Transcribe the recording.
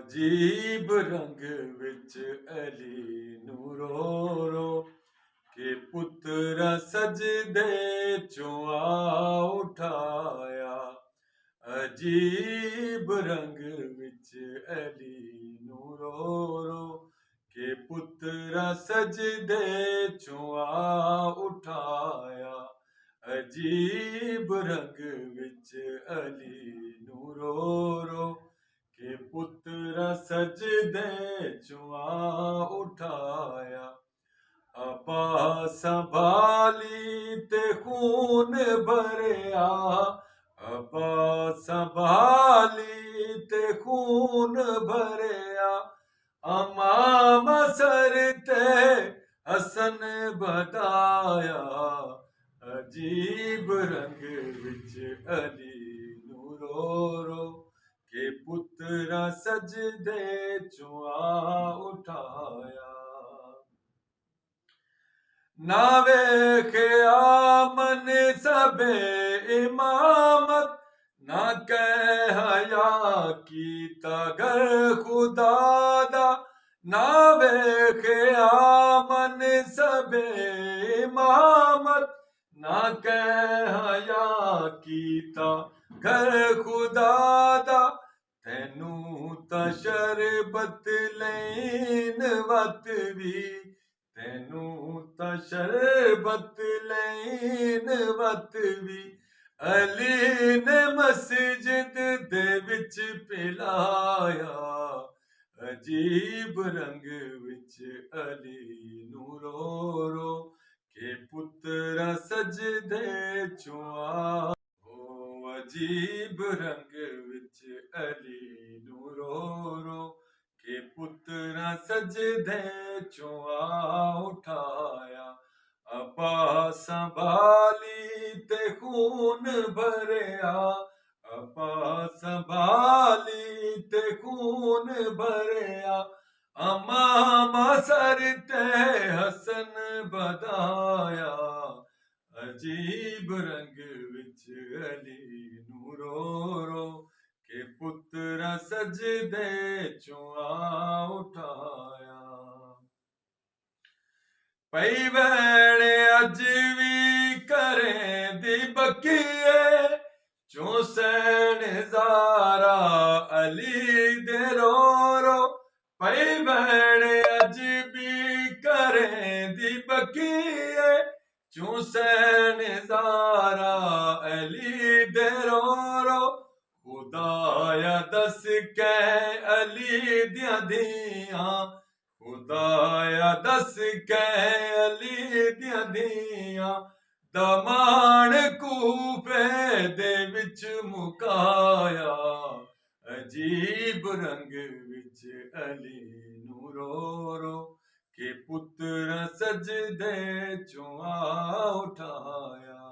ਅਜੀਬ ਰੰਗ ਵਿੱਚ ਅਲੀ ਨੂੰ ਰੋ ਰੋ ਕੇ ਪੁੱਤਰਾ ਸਜਦੇ ਚੋਂ ਆ ਉਠਾਇਆ। ਅਜੀਬ ਰੰਗ ਵਿੱਚ ਅਲੀ ਨੂੰ ਰੋ ਰੋ ਕੇ ਪੁੱਤਰਾ ਸਜਦੇ ਚੋਂ ਆ ਉਠਾਇਆ। ਅਜੀਬ ਰੰਗ ਵਿੱਚ ਅਲੀ ਨੂੰ ਰੋ ਰੋ ਕੇ ਪੁੱਤਰਾ ਸਜਦੇ ਚੋਂ ਆ ਉਠਾਇਆ। ਅਬਾ ਸੰਭਾਲੀ ਤੇ ਖੂਨ ਭਰਿਆ, ਅਬਾ ਸੰਭਾਲੀ ਤੇ ਖੂਨ ਭਰਿਆ। ਅਮਾਮ ਸਰ ਤੇ ਹਸਨ ਬਤਾਇਆ। ਅਜੀਬ ਰੰਗ ਵਿੱਚ ਅਲੀ ਨੂੰ ਰੋ ਰੋ ਕੇ ਪੁੱਤਰਾ ਸਜਦੇ ਚੋਂ ਆ ਉਠਾਇਆ। ਨਾ ਵੇਖਿਆ ਮਨਸਬੇ ਇਮਾਮਤ, ਨਾ ਕਹਿ ਹਯਾ ਕੀਤਾ ਘਰ ਖੁਦਾ ਦਾ। ਨਾ ਵੇਖਿਆ ਮਨਸਬੇ ਇਮਾਮਤ, ਨਾ ਕਹਿ ਹਯਾ ਕੀਤਾ ਘਰ ਖੁਦਾ ਦਾ। ਤੈਨੂੰ ਤਾਂ ਸ਼ਰਬਤ ਲੈਣ ਵਤ ਵੀ, ਤੈਨੂੰ ਤਾਂ ਸ਼ਰਬਤ ਲੈਣ ਵਤ ਵੀ ਅਲੀ ਨੇ ਮਸਜਿਦ ਦੇ ਵਿੱਚ ਪਿਲਾਇਆ। ਅਜੀਬ ਰੰਗ ਵਿੱਚ ਅਲੀ ਨੂੰ ਰੋ ਰੋ ਕੇ ਪੁੱਤਰਾ ਸਜਦੇ ਚੋਂ ਆ। ਅਜੀਬ ਰੰਗ ਵਿੱਚ ਅਲੀ ਨੂੰ ਰੋ ਰੋ ਕੇ ਪੁੱਤਰਾ ਸਜਦੇ ਚੋਂ ਆ ਉਠਾਇਆ। ਅਬਾ ਸੰਭਾਲੀ ਤੇ ਖੂਨ ਭਰਿਆ, ਅਬਾ ਸੰਭਾਲੀ ਤੇ ਖੂਨ ਭਰਿਆ। ਅਮਾਮ ਸਰ ਤੇ ਹਸਨ ਬਤਾਇਆ। ਅਜੀਬ ਰੰਗ ਵਿੱਚ ਅਲੀ ਨੂੰ ਰੋ ਰੋ ਕੇ ਪੁੱਤਰਾ ਸਜਦੇ ਚੋਂ ਆ ਉਠਾਇਆ। ਪਈ ਵੈਣ ਅੱਜ ਵੀ ਘਰੇ ਦੀ ਬਕੀਏ, ਚੋਂ ਸੈਣ ਜ਼ਾਰਾ ਅਲੀ ਦੇ ਰੋ ਰੋ। ਪਈ ਵੈਣ ਅੱਜ ਵੀ ਘਰੇ ਦੀ ਬਕੀਏ, ਚੋਂ ਸੈਣ ਜ਼ਾਰਾ ਅਲੀ ਦੇ ਰੋ ਰੋ। ਖੁਦਾਇਆ ਦੱਸ ਕੇ ਅਲੀ ਦੀਆਂ ਧੀਆਂ, ਖੁਦਾਇਆ ਦੱਸ ਕੇ ਅਲੀ ਦੀਆਂ ਧੀਆਂ ਦਾ ਮਾਣ ਕੂਫੇ ਦੇ ਵਿੱਚ ਮੁਕਾਇਆ। ਅਜੀਬ ਰੰਗ ਵਿੱਚ ਅਲੀ ਨੂੰ ਰੋ ਰੋ ਕੇ ਪੁੱਤਰਾ ਸਜਦੇ ਚੋਂ ਆ ਉਠਾਇਆ।